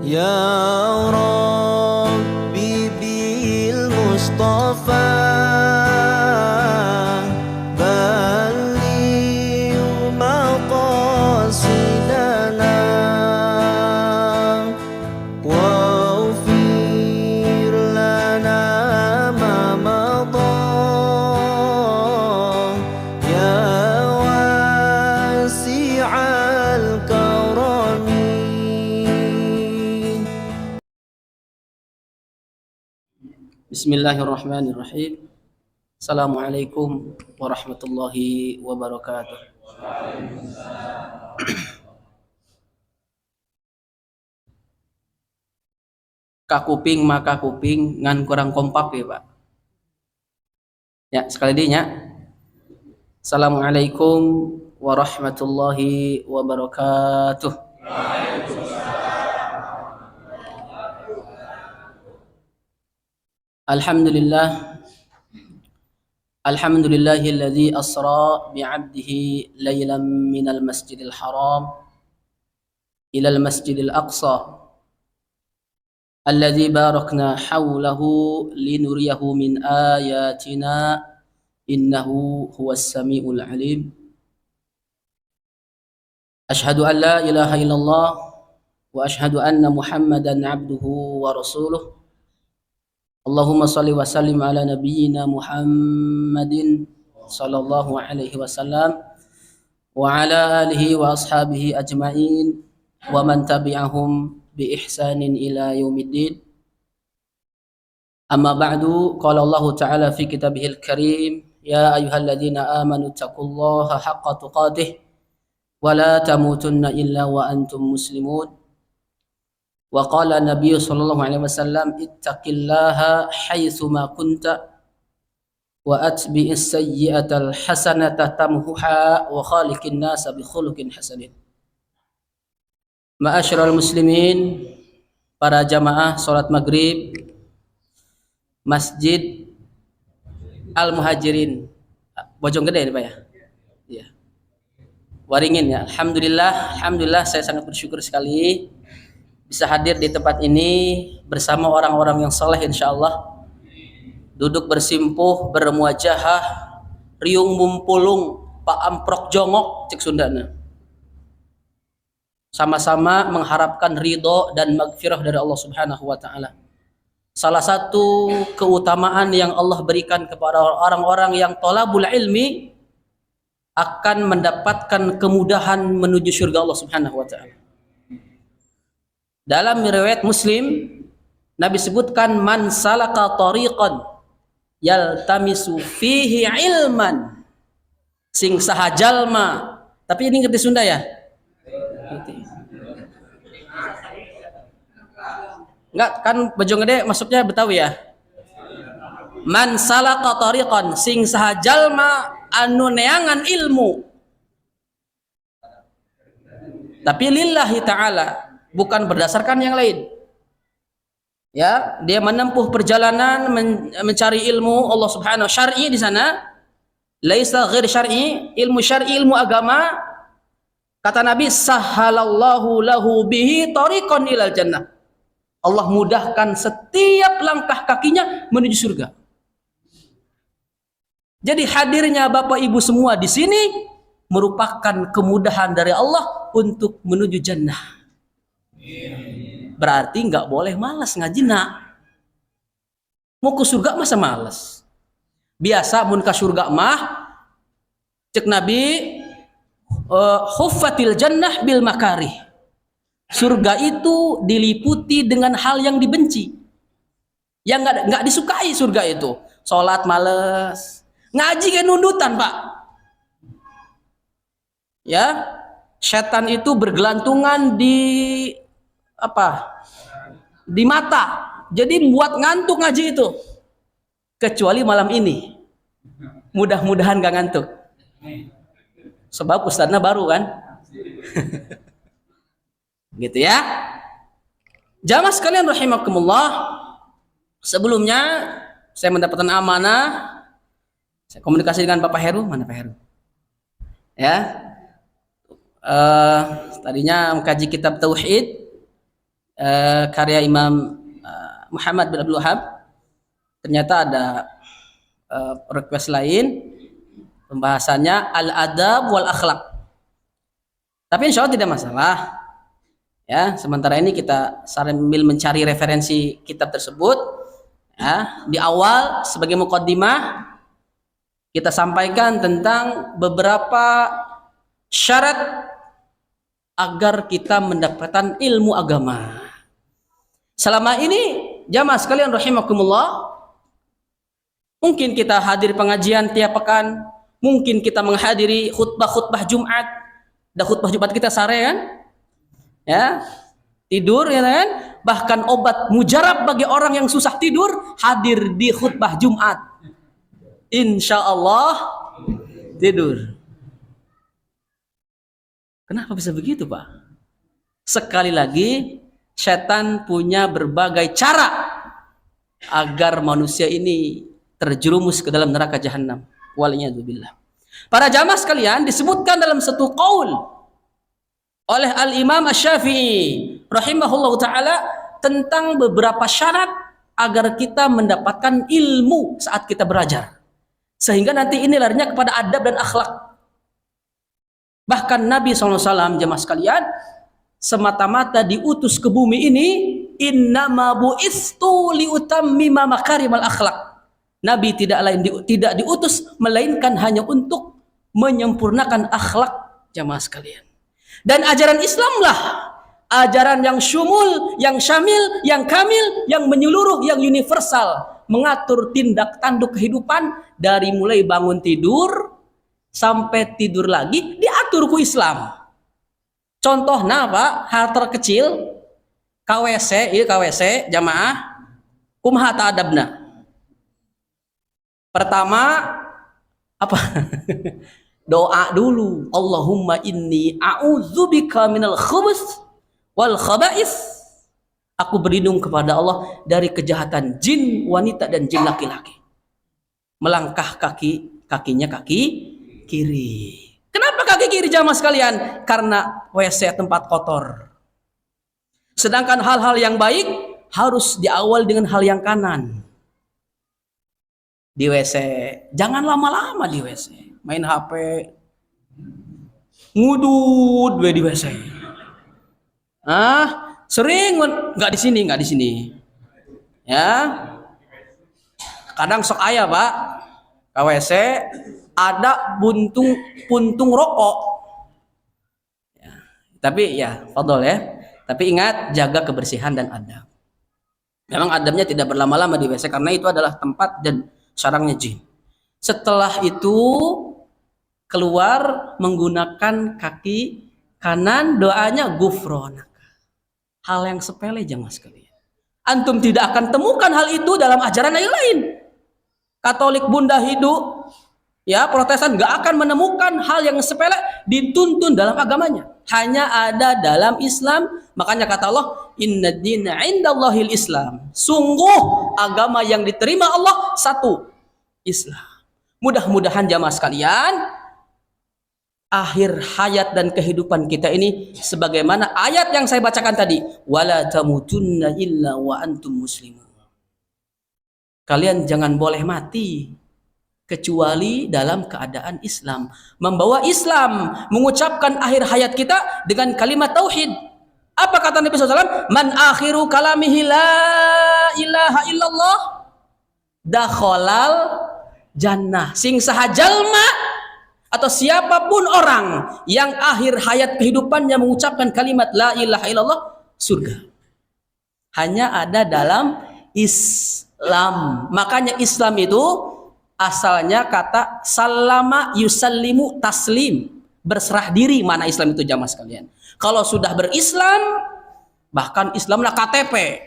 يا ربي بالمصطفى بلغ مقاصدنا واغفر لنا ما مضى يا واسع الكرم. Bismillahirrahmanirrahim. Assalamualaikum warahmatullahi wabarakatuh. Kakuping maka kuping ngan kurang kompak ya Pak. Ya sekali dinya. Assalamualaikum warahmatullahi wabarakatuh. Alhamdulillah. Alhamdulillahilladzi asra bi'abdihi laylan minal masjidil haram ilal masjidil aqsa alladzi barakna hawlahu linuriyahu min ayatina innahu huwas samiul alim. Ashhadu an la ilaha illallah wa ashhadu anna Muhammadan abduhu wa rasuluh. Allahumma salli wa sallim ala nabiyyina Muhammadin sallallahu alaihi wasallam wa ala alihi wa ashabihi ajma'in wa man tabi'ahum bi ihsanin ila yaumiddin. Amma ba'du, qala Allah ta'ala fi kitabihil karim, ya ayyuhalladzina amanu taqullaha haqqa tuqatih wa la tamutunna illa wa antum muslimun. Wa qala Nabi sallallahu alaihi wasallam, ittaqillaha haitsu ma kunta wa atbi'is sayyi'atal hasanata tamhuha wa khaliqin nasa bi khuluqin hasanin. Ma'asyiral muslimin, para jamaah salat maghrib Masjid Al Muhajirin Bojonggede Pak ya? Iya. Waringin ya. Alhamdulillah saya sangat bersyukur sekali bisa hadir di tempat ini bersama orang-orang yang saleh insyaallah. Duduk bersimpuh bermuajahah riung mumpulung Pak Amprok jongok cek Sundana. Sama-sama mengharapkan ridho dan magfirah dari Allah Subhanahu wa taala. Salah satu keutamaan yang Allah berikan kepada orang-orang yang thalabul ilmi akan mendapatkan kemudahan menuju surga Allah Subhanahu wa taala. Dalam riwayat Muslim, Nabi sebutkan man salaka tariqan yaltamisu fihi ilman, sing saha jalma. Tapi ini ngerti Sunda ya? Ngerti. Enggak kan Bojonggede masuknya Betawi ya? Man salaka tariqan, sing saha jalma anu neangan ilmu. Tapi lillahi ta'ala, bukan berdasarkan yang lain. Ya, dia menempuh perjalanan mencari ilmu Allah Subhanahu syar'i di sana. Laisa ghair syar'i, ilmu syar'i, ilmu agama. Kata Nabi, sahalallahu lahu bihi tariqan ilal jannah. Allah mudahkan setiap langkah kakinya menuju surga. Jadi hadirnya Bapak Ibu semua di sini merupakan kemudahan dari Allah untuk menuju jannah. Berarti nggak boleh malas ngaji nak. Mau ke surga masa malas? Biasa mun ke surga mah cek Nabi huffatil jannah bil makarih. Surga itu diliputi dengan hal yang dibenci, yang nggak disukai. Surga itu sholat males, ngaji kayak nundutan Pak. Ya, setan itu bergelantungan di di mata, jadi buat ngantuk ngaji itu. Kecuali malam ini, mudah-mudahan gak ngantuk, sebab ustadznya baru kan. Gitu ya. Jamaah sekalian rahimakumullah, sebelumnya saya mendapatkan amanah, saya komunikasi dengan Bapak Heru. Mana Pak Heru? Ya, tadinya mengkaji kitab tauhid, karya Imam Muhammad bin Abdul Wahab, ternyata ada request lain pembahasannya al-adab wal akhlak. Tapi insya Allah tidak masalah. Ya, sementara ini kita sambil mencari referensi kitab tersebut. Ya, di awal sebagai muqaddimah kita sampaikan tentang beberapa syarat agar kita mendapatkan ilmu agama. Selama ini jamaah sekalian rahimakumullah, mungkin kita hadir pengajian tiap pekan, mungkin kita menghadiri khutbah Jumat, dan khutbah Jumat kita sare kan? Ya, tidur ya kan? Bahkan obat mujarab bagi orang yang susah tidur, hadir di khutbah Jumat. Insya Allah tidur. Kenapa bisa begitu, Pak? Sekali lagi, setan punya berbagai cara agar manusia ini terjerumus ke dalam neraka jahanam. Waliyadzubillah. Para jamaah sekalian, disebutkan dalam satu qaul oleh Al-Imam Asy-Syafi'i rahimahullahu taala tentang beberapa syarat agar kita mendapatkan ilmu saat kita belajar. Sehingga nanti ini larinya kepada adab dan akhlak. Bahkan Nabi SAW jemaah sekalian semata-mata diutus ke bumi ini, innama bu'istu liutammima makarimal akhlak. Nabi tidak diutus melainkan hanya untuk menyempurnakan akhlak jemaah sekalian. Dan ajaran Islamlah ajaran yang syumul, yang syamil, yang kamil, yang menyeluruh, yang universal, mengatur tindak tanduk kehidupan dari mulai bangun tidur sampai tidur lagi diatur ku Islam. Contohnya Pak, hal terkecil KWC, KWC jamaah kumaha ta'adabna. Pertama apa? Doa dulu. Allahumma inni a'udzubika minal khubuts wal khaba'is. Aku berlindung kepada Allah dari kejahatan jin wanita dan jin laki-laki. Melangkah kakinya kaki kiri. Kenapa kaki kiri jamaah sekalian? Karena WC tempat kotor. Sedangkan hal-hal yang baik harus diawali dengan hal yang kanan. Di WC, jangan lama-lama di WC. Main HP, ngudut di WC. Sering nggak di sini. Ya, kadang sok ayah Pak, ke WC ada puntung rokok. Ya, tapi ya, fadol ya. Tapi ingat jaga kebersihan dan adab. Memang adabnya tidak berlama-lama di WC karena itu adalah tempat dan sarangnya jin. Setelah itu keluar menggunakan kaki kanan, doanya gufronaka. Hal yang sepele jemaah sekalian. Antum tidak akan temukan hal itu dalam ajaran yang lain. Katolik Bunda Hidu, ya Protestan nggak akan menemukan hal yang sepele dituntun dalam agamanya. Hanya ada dalam Islam. Makanya kata Allah, inna dina indallahil Islam. Sungguh agama yang diterima Allah satu, Islam. Mudah-mudahan jamaah sekalian, akhir hayat dan kehidupan kita ini sebagaimana ayat yang saya bacakan tadi, wala tamutunna illa wa antum muslimun. Kalian jangan boleh mati kecuali dalam keadaan Islam, membawa Islam, mengucapkan akhir hayat kita dengan kalimat tauhid. Apa kata Nabi SAW? Man akhiru kalamihi la ilaha illallah dakhalal jannah. Sing sahajalma atau siapapun orang yang akhir hayat kehidupannya mengucapkan kalimat la ilaha illallah, surga. Hanya ada dalam Islam. Makanya Islam itu asalnya kata salama yusallimu taslim, berserah diri. Mana Islam itu jamaah sekalian? Kalau sudah berislam, bahkan Islamlah KTP.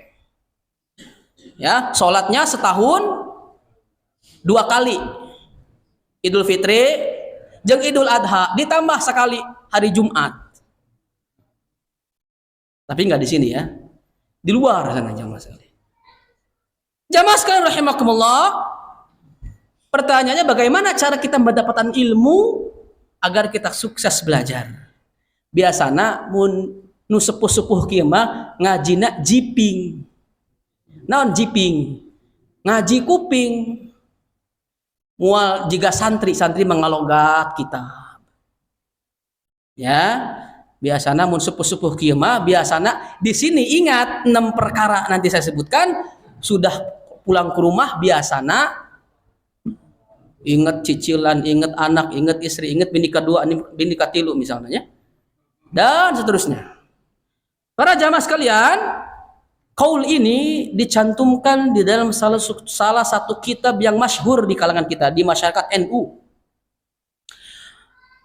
Ya, sholatnya setahun 2 kali. Idul Fitri jeung Idul Adha, ditambah sekali hari Jumat. Tapi nggak di sini ya, di luar sana jamaah sekalian. Jamaah sekalian rahimakumullah. Pertanyaannya, bagaimana cara kita mendapatkan ilmu agar kita sukses belajar? Biasanya mun nu sepuh-sepuh kieu mah ngajina jiping. Naon jiping? Ngaji kuping. Mual jika santri mengalogat kitab. Ya, biasana mun sepuh-sepuh kieu mah biasana di sini ingat 6 perkara nanti saya sebutkan, sudah pulang ke rumah biasana ingat cicilan, ingat anak, ingat istri, ingat bini kedua, bini katilu misalnya ya. Dan seterusnya. Para jamaah sekalian, qaul ini dicantumkan di dalam salah satu kitab yang masyhur di kalangan kita, di masyarakat NU.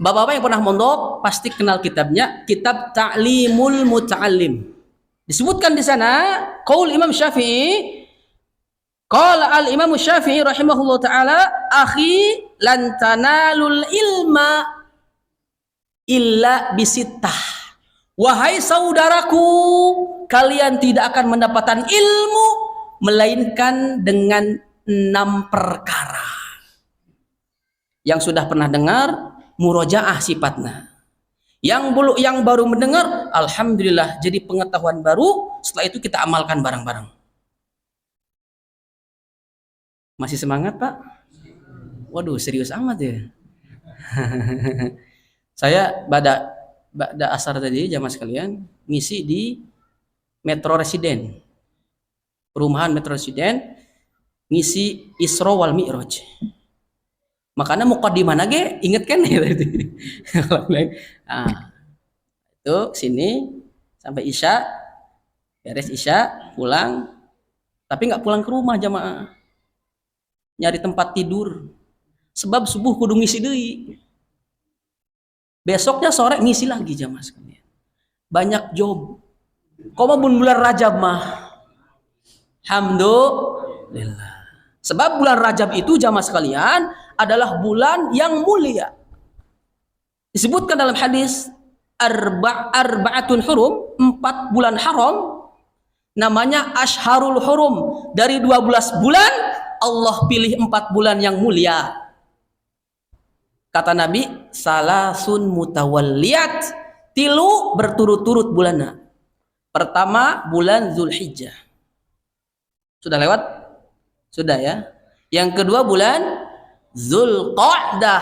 Bapak-bapak yang pernah mondok pasti kenal kitabnya, Kitab Ta'limul Muta'allim. Disebutkan di sana qaul Imam Syafi'i, qala al-Imam Syafi'i rahimahullah taala, akhi lan tanalul ilma illa bisittah. Wahai saudaraku, kalian tidak akan mendapatkan ilmu melainkan dengan 6 perkara. Yang sudah pernah dengar, murojaah sifatnya. Yang baru mendengar, alhamdulillah jadi pengetahuan baru. Setelah itu kita amalkan bareng-bareng. Masih semangat, Pak? Waduh, serius amat ya. Saya pada asar tadi jamaah sekalian ngisi di Metro Residen, perumahan Metro Residen, ngisi Isra wal Mi'raj. Makanya muqaddimah ge inget kan ya tadi. Nah, itu sini sampai Isya, beres Isya pulang, tapi nggak pulang ke rumah jamaah, nyari tempat tidur, sebab subuh kudu ngisi deui. Besoknya sore ngisi lagi jamaah sekalian. Banyak job. Koma bulan Rajab mah. Alhamdulillah. Sebab bulan Rajab itu jamaah sekalian adalah bulan yang mulia. Disebutkan dalam hadis arba'atun hurum, 4 bulan haram, namanya Ashharul Hurum. Dari 12 bulan Allah pilih 4 bulan yang mulia. Kata Nabi, salasun mutawalliyat, 3 berturut-turut bulanna. Pertama bulan Zulhijjah. Sudah lewat? Sudah ya. Yang kedua bulan Zulqa'dah.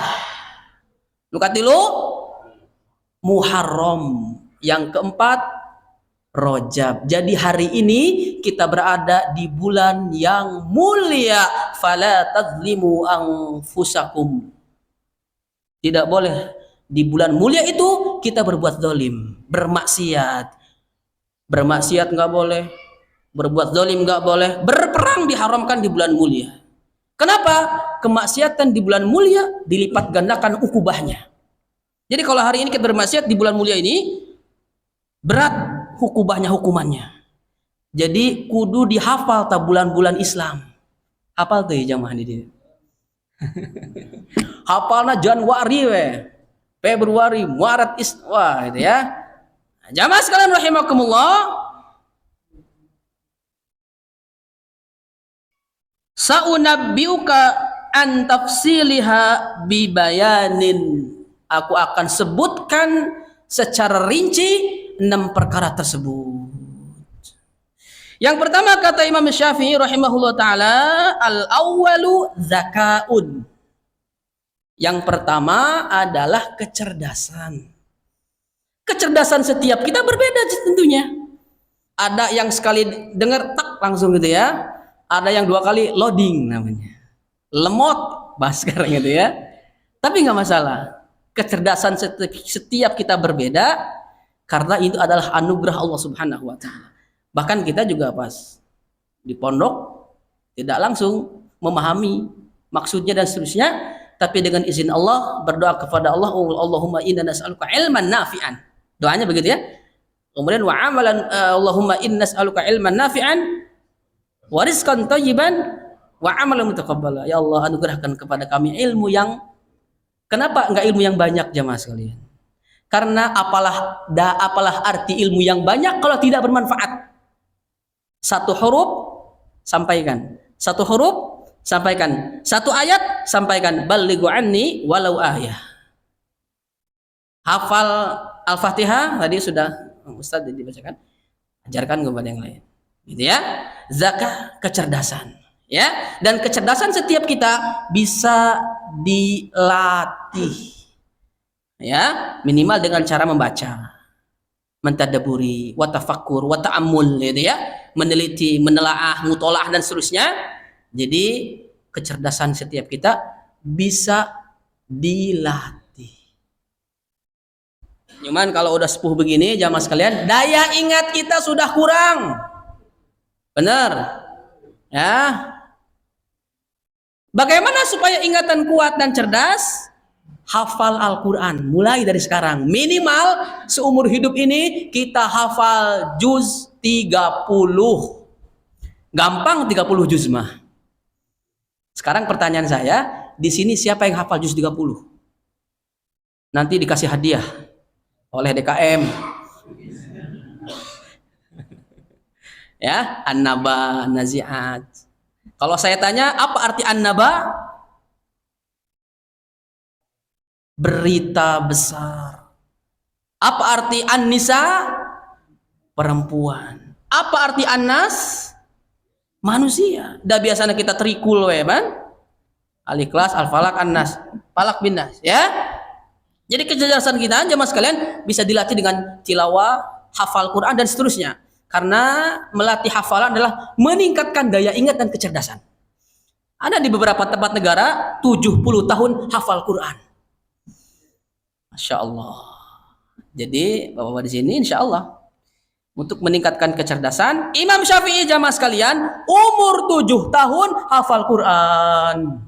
Luka 3 Muharram. Yang keempat Rajab. Jadi hari ini kita berada di bulan yang mulia. Fala tadzlimu anfusakum. Tidak boleh di bulan mulia itu kita berbuat zalim, bermaksiat. Bermaksiat nggak boleh, berbuat zalim nggak boleh, berperang diharamkan di bulan mulia. Kenapa? Kemaksiatan di bulan mulia dilipat gandakan ukubahnya. Jadi kalau hari ini kita bermaksiat di bulan mulia ini, berat hukumannya. Jadi kudu dihafal ta bulan-bulan Islam. Hafal tuh ya jamaah ini. Hafalna Januari we, Februari, Maret, wah itu ya. Jamaah sekalian rahimakumullah, saunabbiuka an tafsiliha bibayanin. Aku akan sebutkan secara rinci 6 perkara tersebut. Yang pertama kata Imam Syafi'i rahimahullah ta'ala, al-awwalu zakaun. Yang pertama adalah kecerdasan. Kecerdasan setiap kita berbeda tentunya. Ada yang sekali dengar tak langsung gitu ya. Ada yang 2 kali loading namanya. Lemot bahas sekarang gitu ya. Tapi nggak masalah. Kecerdasan setiap kita berbeda karena itu adalah anugerah Allah Subhanahu wa taala. Bahkan kita juga pas di pondok tidak langsung memahami maksudnya dan seterusnya, tapi dengan izin Allah berdoa kepada Allah, Allahumma inna nas'aluka ilman nafi'an. Doanya begitu ya. Kemudian wa amalan, Allahumma inna nas'aluka ilman nafi'an wa rizqan thayyiban wa amalan mutaqabbala. Ya Allah, anugerahkan kepada kami ilmu yang, kenapa enggak ilmu yang banyak jamaah sekalian? Karena apalah arti ilmu yang banyak kalau tidak bermanfaat. 1 huruf sampaikan, 1 huruf sampaikan, 1 ayat sampaikan, balighu anni walau ayah. Hafal Al-Fatihah tadi sudah Ustaz dibacakan, ajarkan kepada yang lain. Gitu ya. Zakat kecerdasan. Ya, dan kecerdasan setiap kita bisa dilatih. Ya, minimal dengan cara membaca, mentadaburi, watafakkur, wata'amul, gitu ya, meneliti, menelaah, mutolaah dan seterusnya. Jadi kecerdasan setiap kita bisa dilatih. Cuman kalau udah sepuh begini, jamaah sekalian, daya ingat kita sudah kurang. Benar? Ya. Bagaimana supaya ingatan kuat dan cerdas? Hafal Al-Quran mulai dari sekarang. Minimal seumur hidup ini kita hafal juz 30. Gampang 30 juz mah. Sekarang pertanyaan saya, di sini siapa yang hafal juz 30? Nanti dikasih hadiah oleh DKM. Ya, An-Naba, Nazi'at. Kalau saya tanya, apa arti An-Naba? Berita besar. Apa arti An-Nisa? Perempuan. Apa arti An-Nas? Manusia. Dah biasanya kita trikul kan? Al-Ikhlas, Al-Falaq, An-Nas. Falaq bin Nas, ya. Jadi kecerdasan kita jemaah sekalian bisa dilatih dengan tilawah, hafal Quran dan seterusnya. Karena melatih hafalan adalah meningkatkan daya ingat dan kecerdasan. Ada di beberapa tempat negara 70 tahun hafal Quran. Masya Allah. Jadi bapak-bapak di sini insya Allah untuk meningkatkan kecerdasan, Imam Syafi'i jamaah sekalian umur 7 tahun hafal Quran.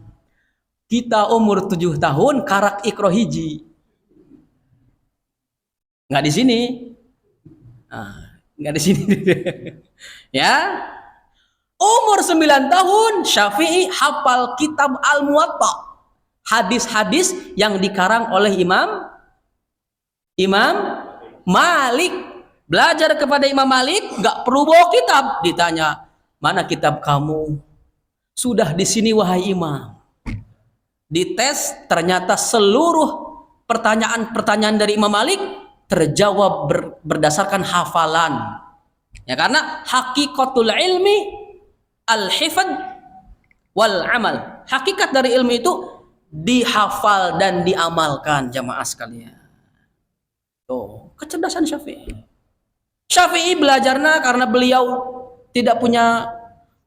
Kita umur 7 tahun karak ikro hiji. Nggak di sini. Nggak di sini. Ya. Umur 9 tahun Syafi'i hafal kitab Al-Muwatta. Hadis-hadis yang dikarang oleh Imam Malik. Belajar kepada Imam Malik, nggak perlu bawa kitab. Ditanya, mana kitab kamu? Sudah di sini wahai Imam. Dites, ternyata seluruh pertanyaan-pertanyaan dari Imam Malik terjawab berdasarkan hafalan. Ya, karena hakikatul ilmi al-hifad wal amal. Hakikat dari ilmu itu dihafal dan diamalkan jamaah sekalian. Tuh, kecerdasan Syafi'i. Syafi'i belajarnya karena beliau tidak punya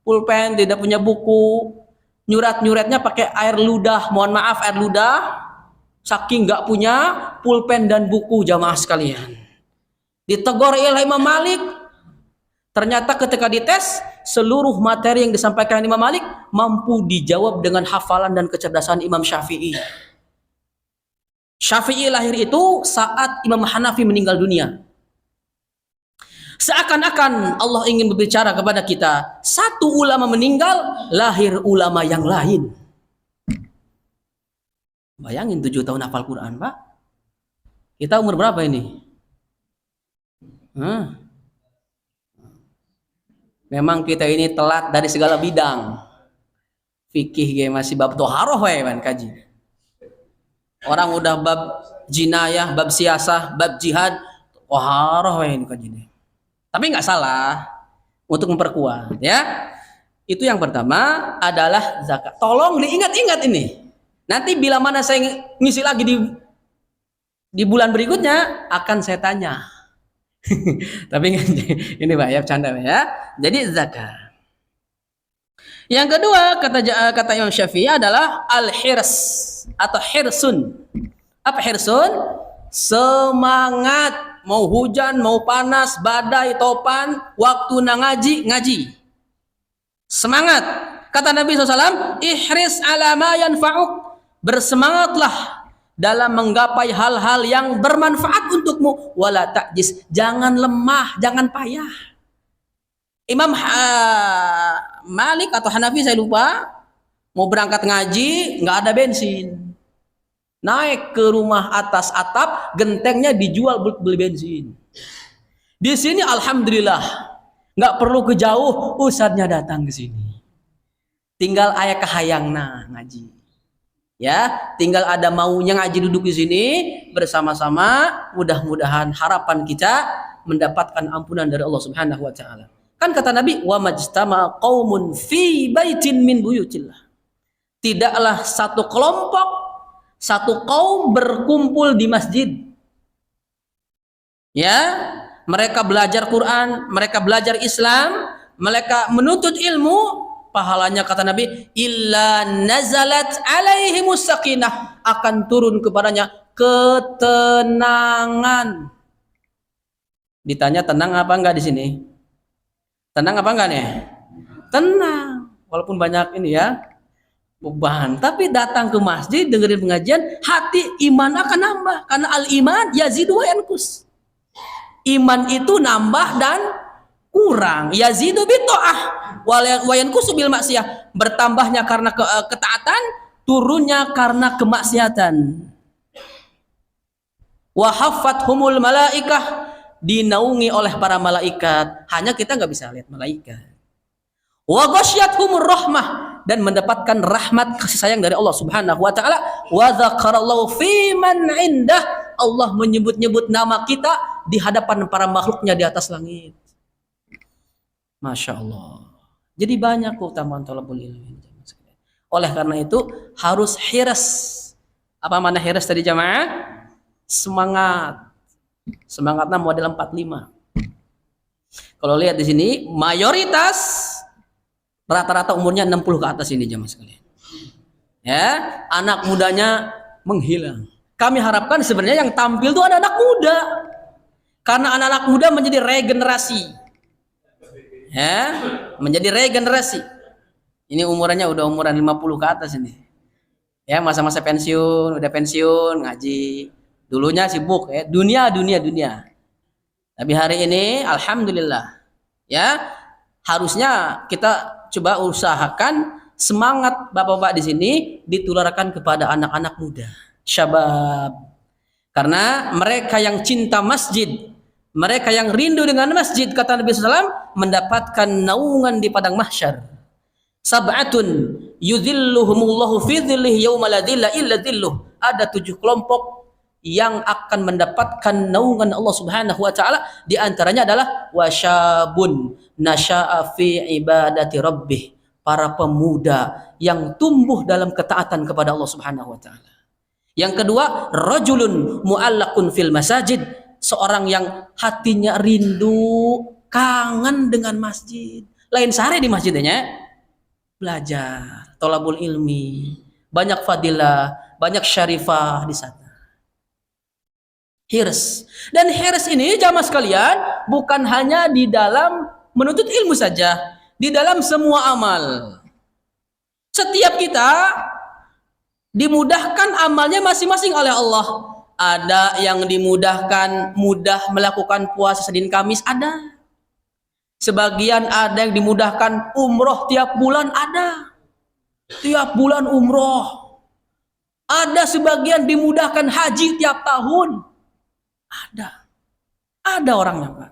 pulpen, tidak punya buku, nyuratnya pakai air ludah. Mohon maaf, air ludah. Saking nggak punya pulpen dan buku jamaah sekalian. Ditegur oleh Imam Malik. Ternyata ketika dites, seluruh materi yang disampaikan Imam Malik mampu dijawab dengan hafalan dan kecerdasan Imam Syafi'i. Syafi'i lahir itu saat Imam Hanafi meninggal dunia. Seakan-akan Allah ingin berbicara kepada kita, satu ulama meninggal, lahir ulama yang lain. Bayangin 7 tahun hafal Quran, Pak. Kita umur berapa ini? Memang kita ini telat dari segala bidang. Fikih masih bab toharoh kan kaji. Orang udah bab jinayah, bab siasah, bab jihad, toharoh ini kaji. Tapi nggak salah untuk memperkuat, ya. Itu yang pertama adalah zakat. Tolong diingat-ingat ini. Nanti bila mana saya ngisi lagi di bulan berikutnya akan saya tanya. Tapi ini Pak ya bercanda ya. Jadi zakat. Yang kedua kata Imam Syafi'i adalah al-hirs atau hirsun. Apa hirsun? Semangat, mau hujan, mau panas, badai, topan, waktu ngaji. Semangat. Kata Nabi SAW, ihris ala ma yanfa'uk. Bersemangatlah dalam menggapai hal-hal yang bermanfaat untukmu. Wala ta'jis. Jangan lemah, jangan payah. Imam Malik atau Hanafi saya lupa, mau berangkat ngaji, nggak ada bensin. Naik ke rumah atas atap, gentengnya dijual beli bensin. Di sini alhamdulillah, nggak perlu ke jauh, ustadznya datang ke sini. Tinggal ayah kahayangna ngaji. Ya, tinggal ada maunya ngaji duduk di sini bersama-sama. Mudah-mudahan harapan kita mendapatkan ampunan dari Allah Subhanahu wa taala. Kan kata Nabi, wa majtama qaumun fi baitin min buyutillah. Tidaklah satu kelompok, satu kaum berkumpul di masjid. Ya, mereka belajar Quran, mereka belajar Islam, mereka menuntut ilmu, pahalanya kata Nabi, illa nazalat alaihimus sakinah, akan turun kepadanya ketenangan. Ditanya tenang apa enggak di sini? Tenang apa enggak nih? Tenang, walaupun banyak ini ya beban, tapi datang ke masjid dengerin pengajian, hati iman akan nambah, karena al iman yazidu wa yanqus. Iman itu nambah dan kurang. Yazidu bito'ah wa yanqusu bil maksiyah. Bertambahnya karena ketaatan, turunnya karena kemaksiatan. Wa haffathumul malaikah, dinaungi oleh para malaikat. Hanya kita nggak bisa lihat malaikat. Wa ghasyyathumur rahmah, dan mendapatkan rahmat kasih sayang dari Allah Subhanahu wa taala. Wa dzakarallahu fi man indah, Allah menyebut-nyebut nama kita di hadapan para makhluknya di atas langit. Masya Allah. Jadi banyak keutamaan thalabul ilmi. Oleh karena itu harus hiras. Apa mana hiras tadi jamaah? Semangat. Semangatnya model 45. Kalau lihat di sini mayoritas rata-rata umurnya 60 ke atas ini jamaah sekalian. Ya, anak mudanya menghilang. Kami harapkan sebenarnya yang tampil itu anak-anak muda. Karena anak-anak muda menjadi regenerasi. Ya, menjadi regenerasi. Ini umurannya udah umuran 50 ke atas ini. Ya, masa-masa pensiun, udah pensiun, ngaji. Dulunya sibuk ya, dunia. Tapi hari ini alhamdulillah. Ya, harusnya kita coba usahakan semangat Bapak-bapak di sini ditularkan kepada anak-anak muda, syabab. Karena mereka yang cinta masjid, mereka yang rindu dengan masjid, kata Nabi SAW, mendapatkan naungan di padang mahsyar. Sab'atun yudhilluhumullahu fi dhillihi yawma la dhilla illa dhilluh. Ada 7 kelompok yang akan mendapatkan naungan Allah Subhanahu wa taala, di antaranya adalah wasyabun nasya'a fi ibadati rabbih, para pemuda yang tumbuh dalam ketaatan kepada Allah Subhanahu wa taala. Yang kedua, rajulun mu'allaqun fil masajid, seorang yang hatinya rindu, kangen dengan masjid. Lain sehari di masjidnya, belajar, thalabul ilmi, banyak fadilah, banyak syarifah di sana. Hirs. Dan hirs ini jamaah sekalian bukan hanya di dalam menuntut ilmu saja, di dalam semua amal. Setiap kita dimudahkan amalnya masing-masing oleh Allah. Ada yang dimudahkan mudah melakukan puasa Senin Kamis, ada. Sebagian ada yang dimudahkan umroh tiap bulan, ada. Tiap bulan umroh. Ada sebagian dimudahkan haji tiap tahun. Ada orangnya Pak.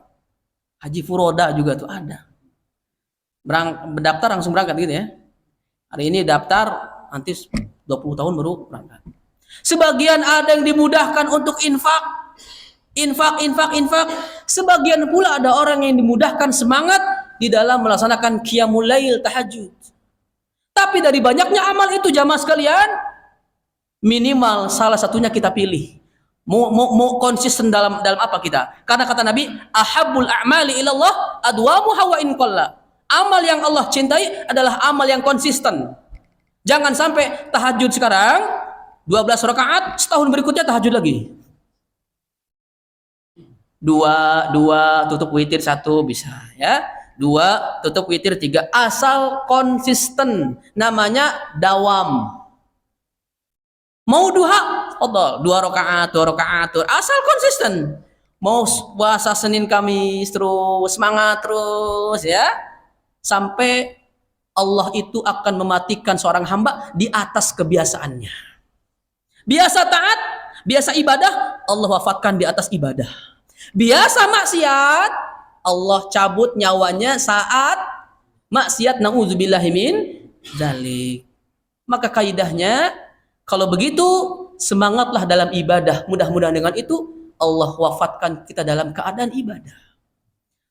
Haji Furoda juga tuh ada. Daftar langsung berangkat gitu ya. Hari ini daftar, nanti 20 tahun baru berangkat. Sebagian ada yang dimudahkan untuk infak. Sebagian pula ada orang yang dimudahkan semangat di dalam melaksanakan qiyamul lail, tahajud. Tapi dari banyaknya amal itu jamaah sekalian, minimal salah satunya kita pilih. Mau konsisten dalam apa kita? Karena kata Nabi, ahabbul a'mali ilallah adwamuha wa in qalla. Amal yang Allah cintai adalah amal yang konsisten. Jangan sampai tahajud sekarang 12 rakaat, setahun berikutnya tahajud lagi. 2 tutup witir 1 bisa ya. 2 tutup witir 3, asal konsisten, namanya dawam. Mau duha, fadhal, 2 rakaat, asal konsisten. Mau puasa Senin Kamis terus, semangat terus ya. Sampai Allah itu akan mematikan seorang hamba di atas kebiasaannya. Biasa taat, biasa ibadah, Allah wafatkan di atas ibadah. Biasa maksiat, Allah cabut nyawanya saat maksiat, na'udzubillahi min dzalik. Maka kaidahnya, kalau begitu semangatlah dalam ibadah. Mudah-mudahan dengan itu Allah wafatkan kita dalam keadaan ibadah.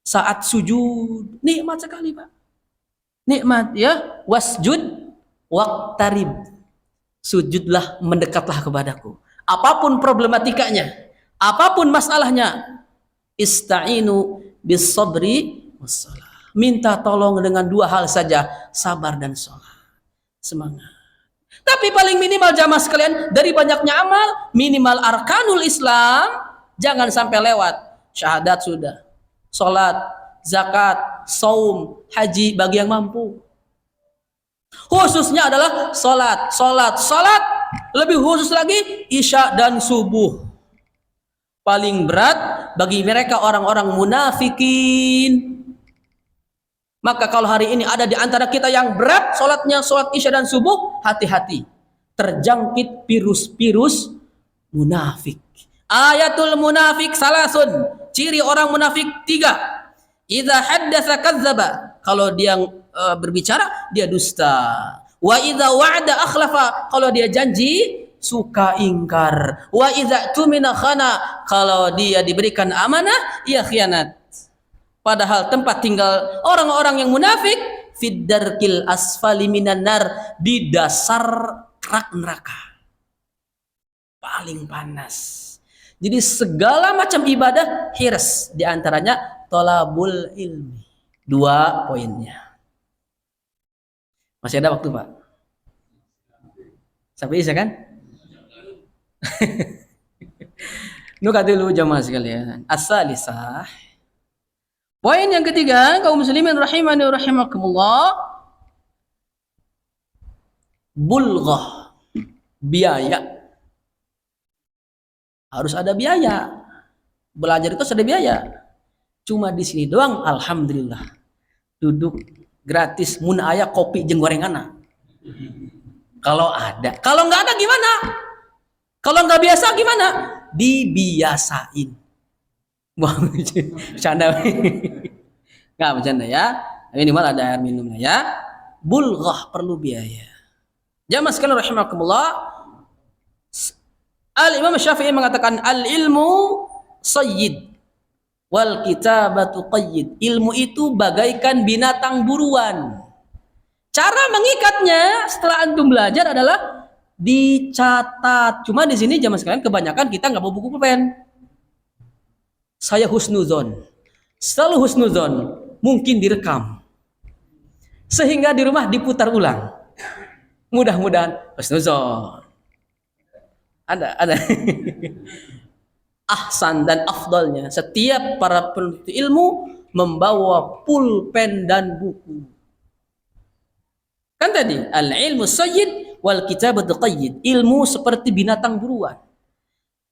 Saat sujud, nikmat sekali Pak. Nikmat ya, wasjud waqtarib. Sujudlah, mendekatlah kepadaku. Apapun problematikanya, apapun masalahnya, ista'inu bis sabri wassalah. Minta tolong dengan dua hal saja, sabar dan sholat. Semangat. Tapi paling minimal jamaah sekalian, dari banyaknya amal, minimal arkanul Islam jangan sampai lewat. Syahadat sudah, sholat, zakat, saum, haji bagi yang mampu. Khususnya adalah sholat. Lebih khusus lagi isya dan subuh. Paling berat bagi mereka orang-orang munafikin. Maka kalau hari ini ada di antara kita yang berat sholatnya, sholat isya dan subuh, hati-hati. Terjangkit virus-virus munafik. Ayatul munafik salasun. Ciri orang munafik 3. Idza haddatsa kadzdzaba. Kalau dia berbicara, dia dusta. Wa idza wa'ada akhlafa. Kalau dia janji, suka ingkar. Wa idza tumina khana. Kalau dia diberikan amanah, ia khianat. Padahal tempat tinggal orang-orang yang munafik fid darkil asfali minan nar, di dasar rak neraka. Paling panas. Jadi segala macam ibadah hirs, di antaranya thalabul ilmi. 2 poinnya. Masih ada waktu, Pak? Sampai isya kan? Nukat dulu jamaah sekalian. As-salisah. Poin yang ketiga, kaum muslimin rahimani wa rahimakumullah. Bulghah. Biaya. Harus ada biaya. Belajar itu harus ada biaya. Cuma di sini doang, alhamdulillah. Duduk gratis, mun aya kopi jeung gorengan. Kalau ada. Kalau nggak ada gimana? Kalau nggak biasa gimana? Dibiasain. Wah, bercanda. Nggak bercanda ya. Minimal ada air minumnya ya. Bulghah perlu biaya. Jamaah sekalian rahimakumullah. Al-Imam Syafi'i mengatakan al-ilmu sayyid wal kitabatu qayyid. Ilmu itu bagaikan binatang buruan. Cara mengikatnya setelah antum belajar adalah dicatat. Cuma di sini jamaah sekalian kebanyakan kita nggak bawa buku pulpen. Saya husnuzon. Selalu husnuzon, mungkin direkam. Sehingga di rumah diputar ulang. Mudah-mudahan husnuzon. Ada. Ahsan dan afdalnya setiap para penuntut ilmu membawa pulpen dan buku. Kan tadi al-ilmu sayyid wal kitabatu qayyid. Ilmu seperti binatang buruan.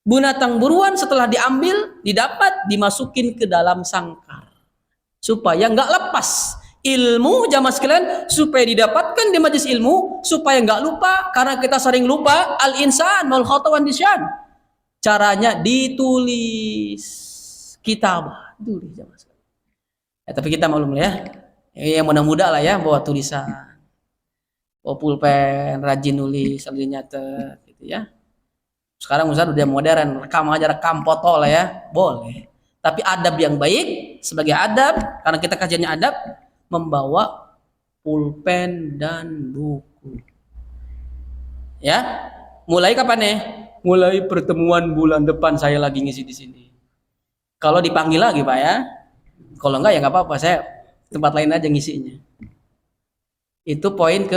Binatang buruan setelah diambil, didapat, dimasukin ke dalam sangkar supaya nggak lepas. Ilmu jamaah sekalian supaya didapatkan di majelis ilmu, supaya nggak lupa, karena kita sering lupa. Al-insan mal khata'an nisyan. Caranya ditulis, kitabah, tulis jamaah sekalian. Ya, tapi kita maklum ya, yang muda-muda lah ya bawa tulisan, bawa pulpen, rajin nulis, rajin nyatet, gitu ya. Sekarang Ustaz udah modern, rekam foto lah ya, boleh. Tapi adab yang baik sebagai adab, karena kita kajiannya adab, membawa pulpen dan buku. Ya, mulai kapan nih? Mulai pertemuan bulan depan saya lagi ngisi di sini. Kalau dipanggil lagi Pak ya, kalau enggak ya nggak apa-apa, saya tempat lain aja ngisinya. Itu poin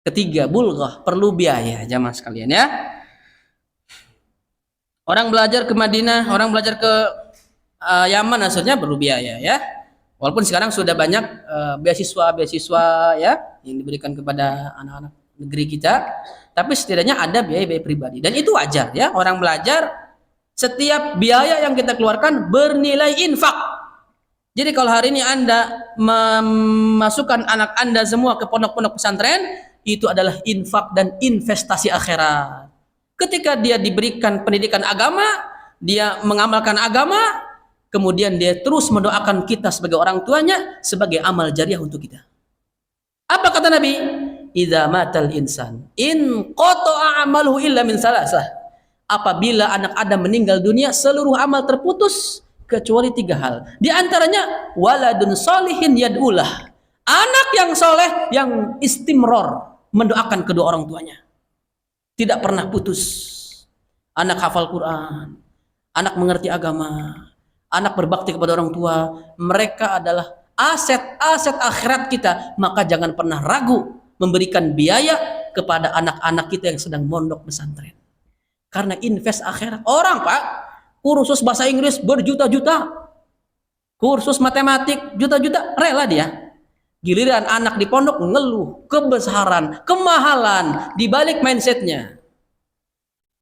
ketiga, bulghah, perlu biaya jamaah sekalian ya. Orang belajar ke Madinah, orang belajar ke Yaman maksudnya perlu biaya ya. Walaupun sekarang sudah banyak beasiswa ya yang diberikan kepada anak-anak negeri kita, tapi setidaknya ada biaya pribadi dan itu wajar ya. Orang belajar, setiap biaya yang kita keluarkan bernilai infak. Jadi kalau hari ini Anda memasukkan anak Anda semua ke pondok-pondok pesantren, itu adalah infak dan investasi akhirat. Ketika dia diberikan pendidikan agama, dia mengamalkan agama, kemudian dia terus mendoakan kita sebagai orang tuanya sebagai amal jariah untuk kita. Apa kata Nabi? Idza matal insan in qata'a amaluhu illa min salasah. apabila anak Adam meninggal dunia, seluruh amal terputus kecuali 3 hal. Di antaranya waladun solihin yad'ulah. Anak yang soleh yang istimror mendoakan kedua orang tuanya. Tidak pernah putus. Anak hafal Quran, anak mengerti agama, anak berbakti kepada orang tua. Mereka adalah aset-aset akhirat kita. Maka jangan pernah ragu memberikan biaya kepada anak-anak kita yang sedang mondok pesantren. Karena invest akhirat. Orang Pak, kursus bahasa Inggris berjuta-juta, kursus matematik juta-juta, rela dia. Giliran anak di pondok ngeluh kebesaran, kemahalan di balik mindsetnya.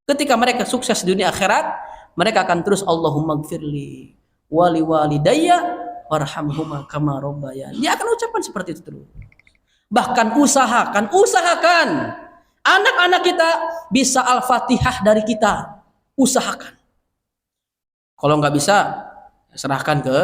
Ketika mereka sukses di dunia akhirat, mereka akan terus Allahumma gfirli wali walidayya warhamhuma kama rabbayani. Dia akan ucapkan seperti itu terus. Bahkan usahakan anak-anak kita bisa Al-Fatihah dari kita. Usahakan. Kalau nggak bisa, serahkan ke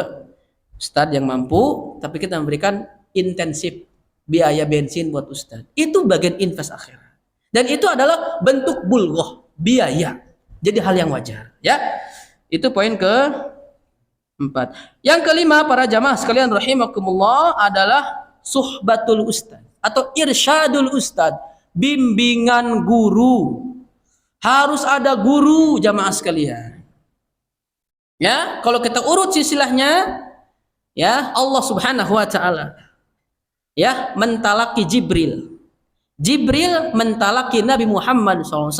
ustadz yang mampu, tapi kita memberikan intensif biaya bensin buat ustadz. Itu bagian invest akhirat. Dan itu adalah bentuk bulghah, biaya. Jadi hal yang wajar, ya. Itu poin ke-4. Yang kelima, para jamaah sekalian rahimakumullah, adalah suhbatul ustad atau irsyadul ustad, bimbingan guru. Harus ada guru, jamaah sekalian. Ya, kalau kita urut silsilahnya, ya, Allah Subhanahu wa taala ya mentalaki Jibril. Jibril mentalaki Nabi Muhammad SAW,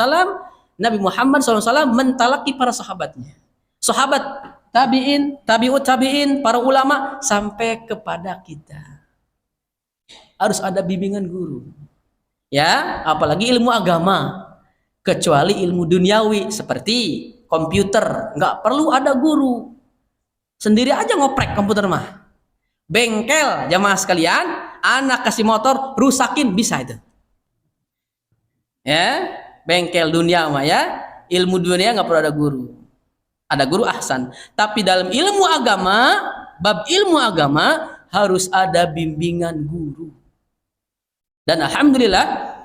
Nabi Muhammad SAW mentalaki para sahabatnya. Sahabat tabi'in, tabi'ut tabi'in, para ulama sampai kepada kita. Harus ada bimbingan guru. Ya, apalagi ilmu agama. Kecuali ilmu duniawi seperti komputer, nggak perlu ada guru. Sendiri aja ngoprek komputer mah. Bengkel jamaah sekalian, anak kasih motor rusakin bisa itu. Ya, bengkel dunia mah ya, ilmu dunia nggak perlu ada guru. Ada guru ahsan, tapi dalam ilmu agama, bab ilmu agama harus ada bimbingan guru. Dan alhamdulillah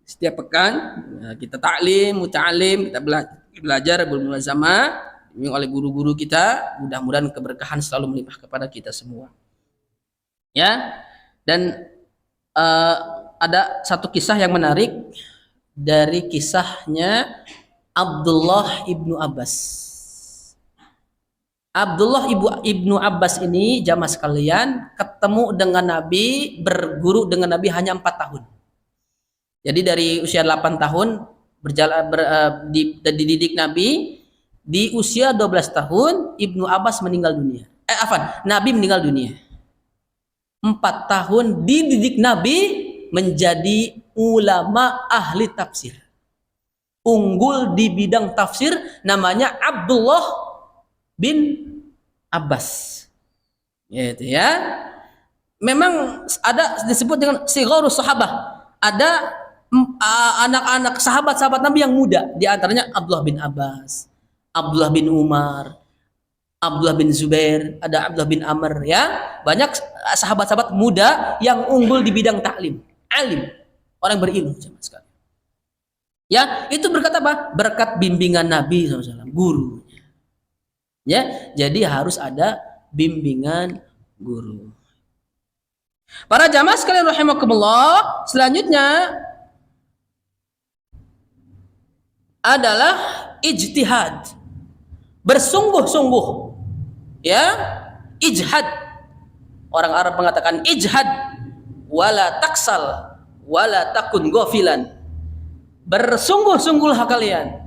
setiap pekan kita taklim, muta'alim, kita belajar bermulazamah oleh guru-guru kita. Mudah-mudahan keberkahan selalu melimpah kepada kita semua. Ya, dan ada satu kisah yang menarik dari kisahnya Abdullah ibnu Abbas. Abdullah ibnu Abbas ini jamaah sekalian ketemu dengan Nabi, berguru dengan Nabi hanya 4 tahun. Jadi dari usia 8 tahun dididik Nabi, di usia 12 tahun Ibnu Abbas meninggal dunia. Nabi meninggal dunia. 4 tahun dididik Nabi menjadi ulama ahli tafsir. Unggul di bidang tafsir, namanya Abdullah bin Abbas. Gitu ya. Memang ada disebut dengan sigharus sahabah. Ada anak-anak sahabat-sahabat Nabi yang muda, di antaranya Abdullah bin Abbas, Abdullah bin Umar, Abdullah bin Zubair, ada Abdullah bin Amr, ya. Banyak sahabat-sahabat muda yang unggul di bidang taklim, alim, orang berilmu sama sekali. Ya, itu berkat apa? Berkat bimbingan Nabi SAW, gurunya. Ya, jadi harus ada bimbingan guru. Para jamaah sekalian rahimakumullah, selanjutnya adalah ijtihad. Bersungguh-sungguh. Ya, ijhad. Orang Arab mengatakan ijhad wala taksal wala takun ghafilan. Bersungguh-sungguhlah kalian.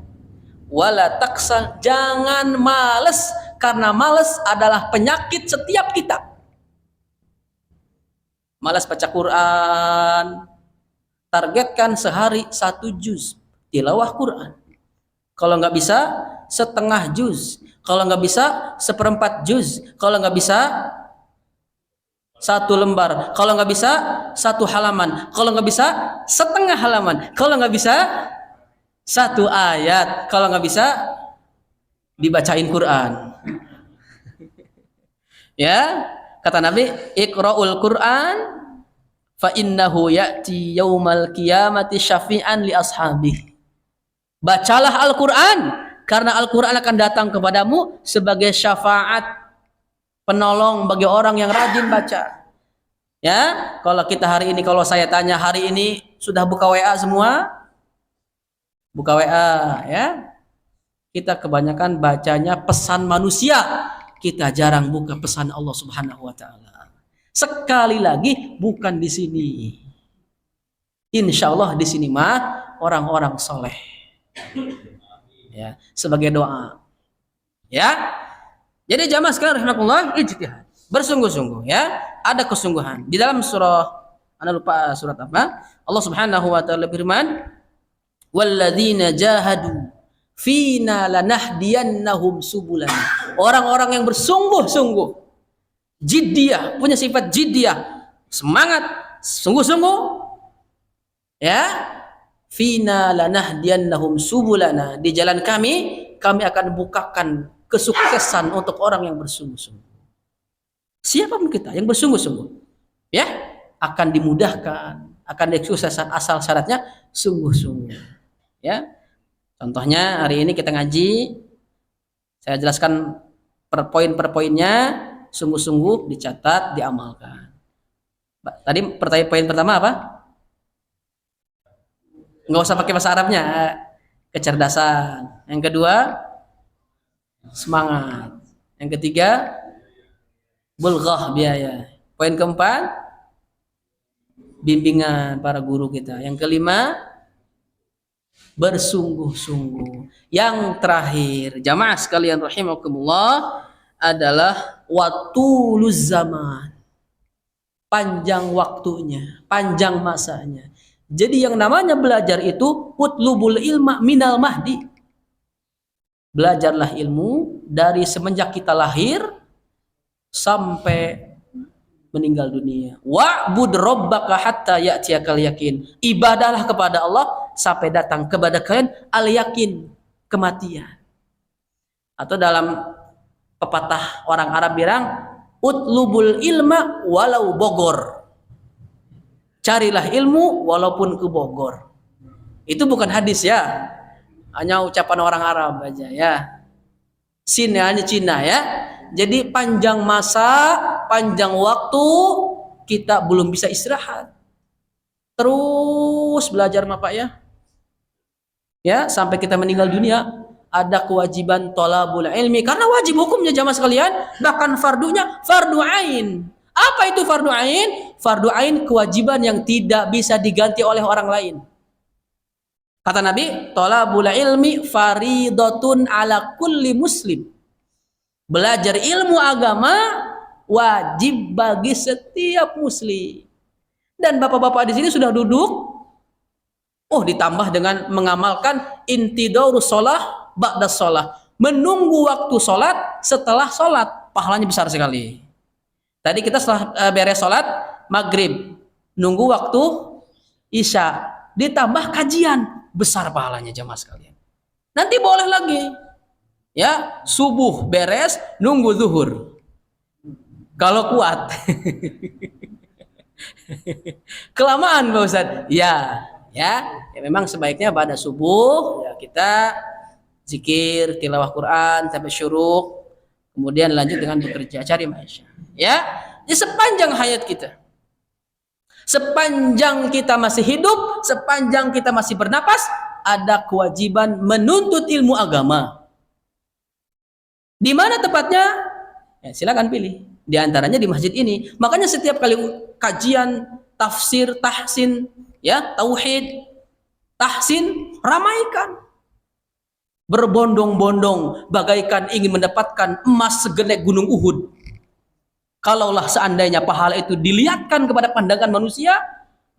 Wala taksal, jangan malas, karena malas adalah penyakit setiap kita. Malas baca Quran, targetkan sehari 1 juz tilawah Quran. Kalau nggak bisa setengah juz, kalau nggak bisa 1/4 juz, kalau nggak bisa 1 lembar, kalau nggak bisa 1 halaman, kalau nggak bisa setengah halaman, kalau nggak bisa 1 ayat, kalau nggak bisa dibacain Quran. Ya, kata Nabi, iqra'ul Quran fa innahu ya'ti yaumal qiyamati syafi'an li ashabihi. Bacalah Al-Quran, karena Al-Quran akan datang kepadamu sebagai syafaat penolong bagi orang yang rajin baca. Ya, kalau kita hari ini, kalau saya tanya hari ini sudah buka WA semua? Buka WA, ya. Kita kebanyakan bacanya pesan manusia. Kita jarang buka pesan Allah Subhanahu wa taala. Sekali lagi bukan di sini. Insya Allah di sini mah orang-orang soleh. Ya, sebagai doa. Ya. Jadi jamaah sekalian rahimakumullah, ijtihad. Bersungguh-sungguh, ya. Ada kesungguhan. Di dalam surah, Anda lupa surat apa? Allah Subhanahu wa taala berfirman, "Walladzina jahadu fina lanahdiyannahum subulana." Orang-orang yang bersungguh-sungguh, jiddiyah, punya sifat jiddiyah, semangat, sungguh-sungguh, ya, fina lanahdiyannahum subulana, di jalan kami akan bukakan kesuksesan untuk orang yang bersungguh-sungguh. Siapapun kita yang bersungguh-sungguh, ya, akan dimudahkan, akan disuksesan, asal syaratnya sungguh-sungguh. Ya, contohnya hari ini kita ngaji, saya jelaskan per poin-poinnya, sungguh-sungguh dicatat, diamalkan. Tadi pertanyaan poin pertama apa? Nggak usah pakai bahasa Arabnya, kecerdasan. Yang kedua, semangat. Yang ketiga, bulghah, biaya. Poin keempat, bimbingan para guru kita. Yang kelima, bersungguh-sungguh. Yang terakhir, jamaah sekalian rahimakumullah, adalah watuluz zaman. Panjang waktunya, panjang masanya. Jadi yang namanya belajar itu utlubul ilma minal mahdi. Belajarlah ilmu dari semenjak kita lahir sampai meninggal dunia. Wa'bud rabbaka hatta ya'tiyakal yakin. Ibadahlah kepada Allah sampai datang kepada kalian al-yakin, kematian. Atau dalam pepatah orang Arab bilang, utlubul ilma walau bogor. Carilah ilmu walaupun ke Bogor. Itu bukan hadis ya, hanya ucapan orang Arab aja ya. Cina, hanya Cina ya. Jadi panjang masa, panjang waktu kita belum bisa istirahat. Terus belajar Pak ya. Ya, sampai kita meninggal dunia ada kewajiban thalabul ilmi, karena wajib hukumnya jamaah sekalian, bahkan fardunya fardu ain. Apa itu fardu ain? Fardu ain kewajiban yang tidak bisa diganti oleh orang lain. Kata Nabi, thalabul ilmi faridatun ala kulli muslim. Belajar ilmu agama wajib bagi setiap muslim. Dan bapak-bapak di sini sudah duduk, ditambah dengan mengamalkan intidarus shalah ba'da shalah, menunggu waktu sholat setelah sholat, pahalanya besar sekali. Tadi kita setelah beres sholat maghrib, nunggu waktu isya, ditambah kajian, besar pahalanya jamaah sekalian. Nanti boleh lagi, ya, subuh beres, nunggu zuhur. Kalau kuat, kelamaan Pak Ustadz. Ya, memang sebaiknya pada subuh ya kita zikir, tilawah Quran sampai syuruk, kemudian lanjut dengan bekerja, cari maisha. Ya, di sepanjang hayat kita, sepanjang kita masih hidup, sepanjang kita masih bernapas, ada kewajiban menuntut ilmu agama. Di mana tepatnya? Ya, silakan pilih. Di antaranya di masjid ini. Makanya setiap kali kajian, tafsir, tahsin, ya, tauhid, tahsin, ramaikan. Berbondong-bondong bagaikan ingin mendapatkan emas segede gunung Uhud. Kalaulah seandainya pahala itu dilihatkan kepada pandangan manusia,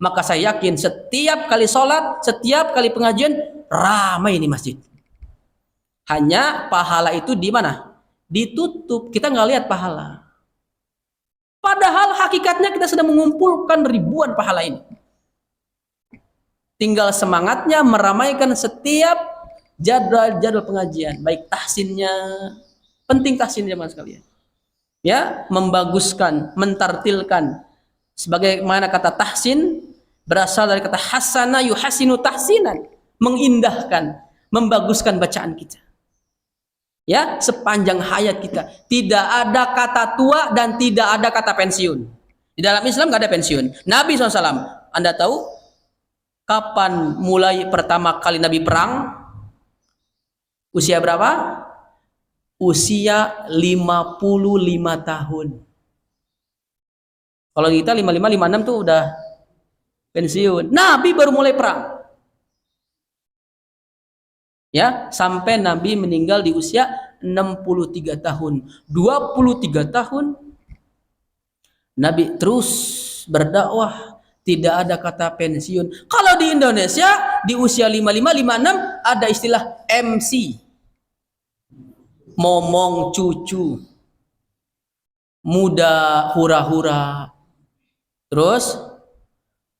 maka saya yakin setiap kali sholat, setiap kali pengajian, ramai ini masjid. Hanya pahala itu di mana? Ditutup, kita nggak lihat pahala. Padahal hakikatnya kita sedang mengumpulkan ribuan pahala ini. Tinggal semangatnya meramaikan setiap jadwal pengajian, baik tahsinnya, penting tahsinnya mas sekalian. Ya, membaguskan, mentartilkan. Sebagaimana kata tahsin berasal dari kata hasana yuhasinu tahsinan, mengindahkan, membaguskan bacaan kita. Ya, sepanjang hayat kita tidak ada kata tua dan tidak ada kata pensiun. Di dalam Islam nggak ada pensiun. Nabi SAW, Anda tahu kapan mulai pertama kali Nabi perang? Usia berapa? Usia 55 tahun. Kalau kita 55, 56 tuh udah pensiun. Nabi baru mulai perang. Ya, sampai Nabi meninggal di usia 63 tahun. 23 tahun Nabi terus berdakwah, tidak ada kata pensiun. Kalau di Indonesia di usia 55, 56 ada istilah MC. Momong cucu, muda hura-hura, terus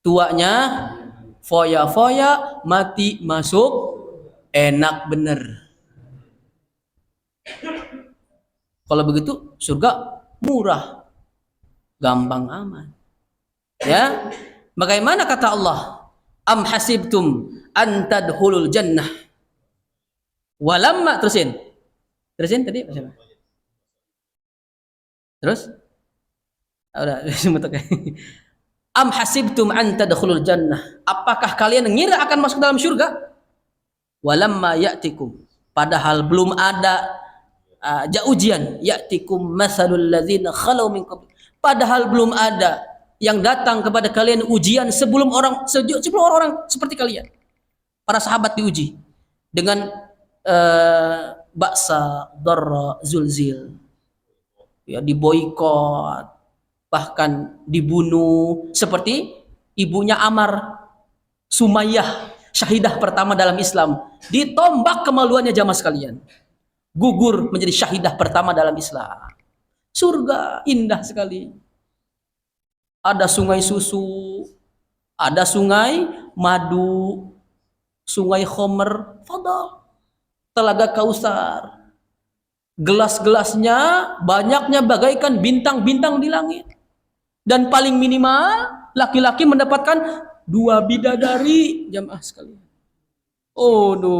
tuanya foya-foya, mati masuk, enak bener. Kalau begitu surga murah, gampang aman. Ya, bagaimana kata Allah? Am hasibtum an tadkhulul jannah walamma, terusin tadi apa siapa? Terus? Udah semutuk. Am hasibtum an tadkhulul jannah, apakah kalian mengira akan masuk dalam surga? Walamma ya'tikum, padahal belum ada ujian, ya'tikum mathalul ladzina khalau min qabl, padahal belum ada yang datang kepada kalian ujian sebelum orang seperti kalian. Para sahabat diuji dengan baksa, darra, zulzil, ya, diboikot, bahkan dibunuh, seperti ibunya Ammar, Sumayyah, syahidah pertama dalam Islam, ditombak kemaluannya jamaah sekalian, gugur menjadi syahidah pertama dalam Islam. Surga indah sekali, ada sungai susu, ada sungai madu, sungai khomer, fadal, telaga Kausar, gelas-gelasnya banyaknya bagaikan bintang-bintang di langit, dan paling minimal laki-laki mendapatkan 2 bidadari, jamaah sekalian. Oh no.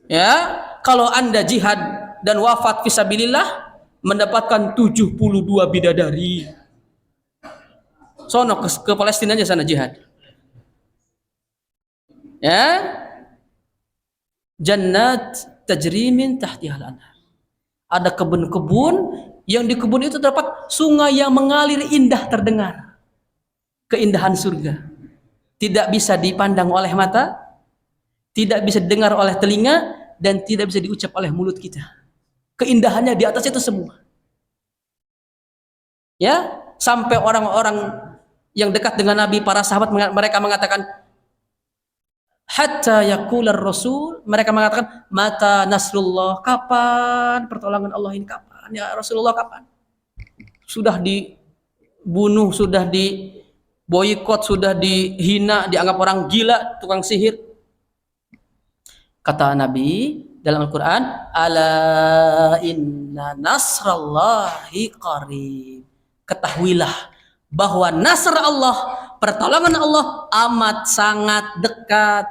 Ya, kalau Anda jihad dan wafat fisabilillah mendapatkan 72 bidadari. Sono ke Palestina aja sana jihad. Ya, jannat tajri min tahtihal anhar. Ada kebun-kebun yang di kebun itu terdapat sungai yang mengalir indah terdengar. Keindahan surga tidak bisa dipandang oleh mata, tidak bisa didengar oleh telinga, dan tidak bisa diucap oleh mulut kita. Keindahannya di atas itu semua. Ya, sampai orang-orang yang dekat dengan Nabi, para sahabat, mereka mengatakan, hatta yaqular rasul, mereka mengatakan, mata nasrullah, kapan pertolongan Allah ini, kapan ya Rasulullah, kapan? Sudah dibunuh, sudah diboikot, sudah dihina, dianggap orang gila, tukang sihir. Kata Nabi dalam Al-Quran, ala inna nasrallahi qarib, ketahuilah bahwa nasr Allah, pertolongan Allah amat sangat dekat.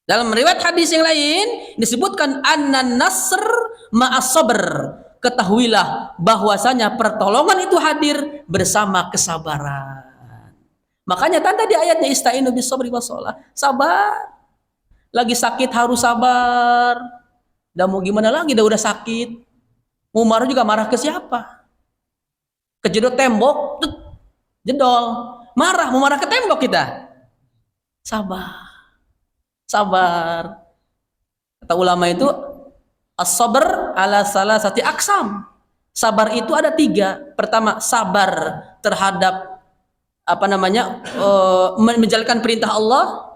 Dalam riwayat hadis yang lain disebutkan annan nasr ma'as sabr, ketahuilah bahwasanya pertolongan itu hadir bersama kesabaran. Makanya tanda di ayatnya istainu bis sabri was shalah, sabar. Lagi sakit harus sabar. Dan mau gimana lagi, udah sakit. Mau marah juga marah ke siapa? Kejedot tembok, jedol. Marah, mau marah ke tembok kita. Sabar. Sabar. Kata ulama itu, as-sabr ala salasati aqsam. Sabar itu ada 3. Pertama, sabar terhadap menjalankan perintah Allah.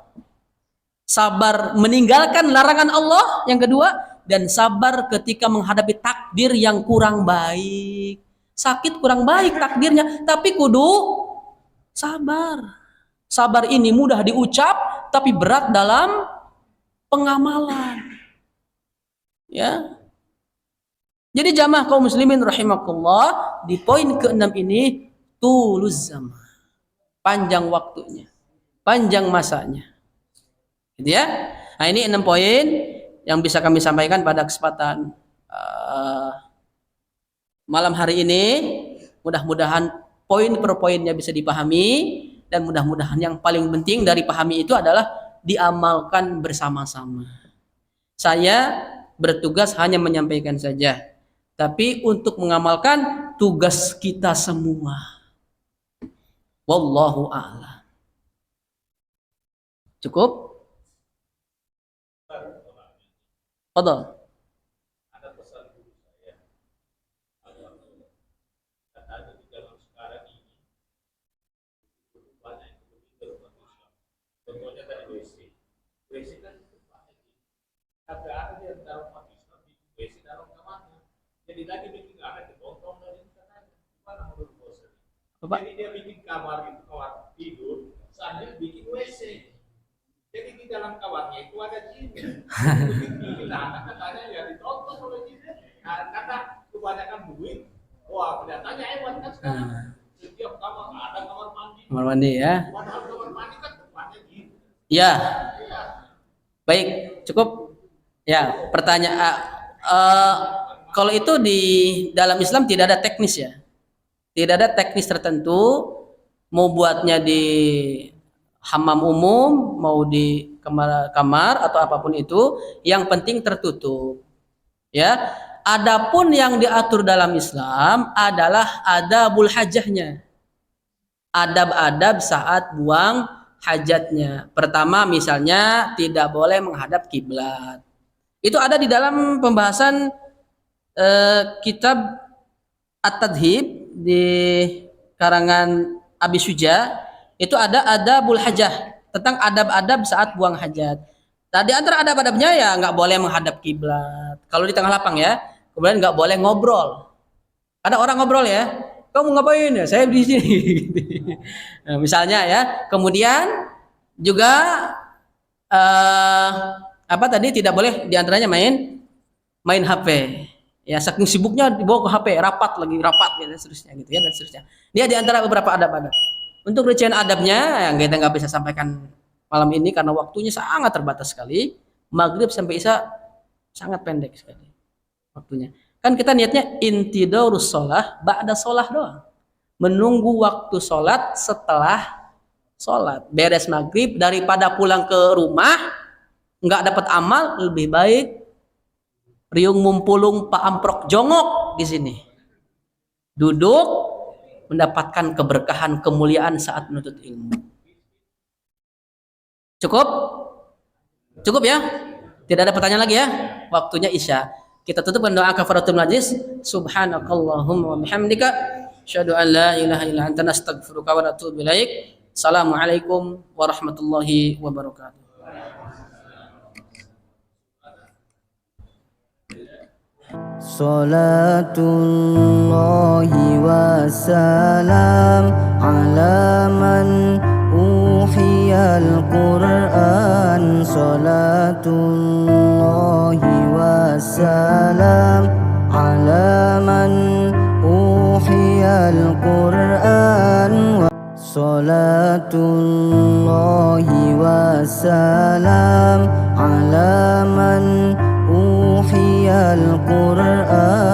Sabar meninggalkan larangan Allah, yang kedua, dan sabar ketika menghadapi takdir yang kurang baik. Sakit kurang baik takdirnya, tapi kudu sabar. Sabar ini mudah diucap, tapi berat dalam pengamalan. Ya. Jadi jamaah kaum muslimin rahimakumullah, di poin ke-6 ini tuluz zaman. Panjang waktunya, panjang masanya. Gitu ya. Nah, ini 6 poin yang bisa kami sampaikan pada kesempatan malam hari ini. Mudah-mudahan poin per poinnya bisa dipahami, dan mudah-mudahan yang paling penting dari pahami itu adalah diamalkan bersama-sama. Saya bertugas hanya menyampaikan saja, tapi untuk mengamalkan tugas kita semua. Wallahu a'lam. Cukup? Fadhal. Bapak? Jadi dia bikin kamar itu, kamar tidur, sambil bikin WC. Jadi di dalam kamarnya itu ada jin. Nah, katanya ya ditonton oleh jin. Nah, kata kebanyakan duit, wah kelihatannya hebat kan sekarang. Setiap kamar ada kamar mandi. Kamar mandi ya. Padahal kamar mandi kan tempatnya jin. Ya. Baik, cukup. Ya, pertanyaan kalau itu di dalam Islam tidak ada teknis ya. Tidak ada teknis tertentu, mau buatnya di hammam umum, mau di kamar atau apapun itu, yang penting tertutup. Ya. Adapun yang diatur dalam Islam adalah adabul hajahnya. Adab-adab saat buang hajatnya. Pertama misalnya tidak boleh menghadap kiblat. Itu ada di dalam pembahasan kitab At-Tadhib di karangan Abi Syuja. Itu ada adabul hajah, tentang adab-adab saat buang hajat. Tadi antara adab-adabnya ya nggak boleh menghadap kiblat kalau di tengah lapang ya. Kemudian nggak boleh ngobrol. Ada orang ngobrol ya, kamu ngapain ya? Saya di sini. Nah, misalnya ya. Kemudian juga apa tadi, tidak boleh diantaranya main HP. Ya, saking sibuknya dibawa ke HP, rapat ya, dan seterusnya gitu ya, dan seterusnya. Dia diantara beberapa adab-adab. Untuk rincian adabnya yang kita nggak bisa sampaikan malam ini karena waktunya sangat terbatas sekali. Maghrib sampai Isya sangat pendek sekali waktunya. Kan kita niatnya intidarus sholah ba'da sholah doang. Menunggu waktu sholat setelah sholat. Beres maghrib, daripada pulang ke rumah nggak dapat amal, lebih baik riung mumpulung pak amprok jongok di sini. Duduk mendapatkan keberkahan, kemuliaan saat menuntut ilmu. Cukup? Cukup ya? Tidak ada pertanyaan lagi ya? Waktunya Isya. Kita tutup dengan doa kafaratul majlis. Subhanakallahumma wa bihamdika asyhadu an la ilaha illa anta nastaghfiruka wa natubu ilaik. Assalamualaikum warahmatullahi wabarakatuh. Salatullahi wassalam ala man uhiyal Qur'an. Salatullahi wassalam ala man uhiyal Qur'an. Salatullahi wassalam ala man uhiyal Qur'an.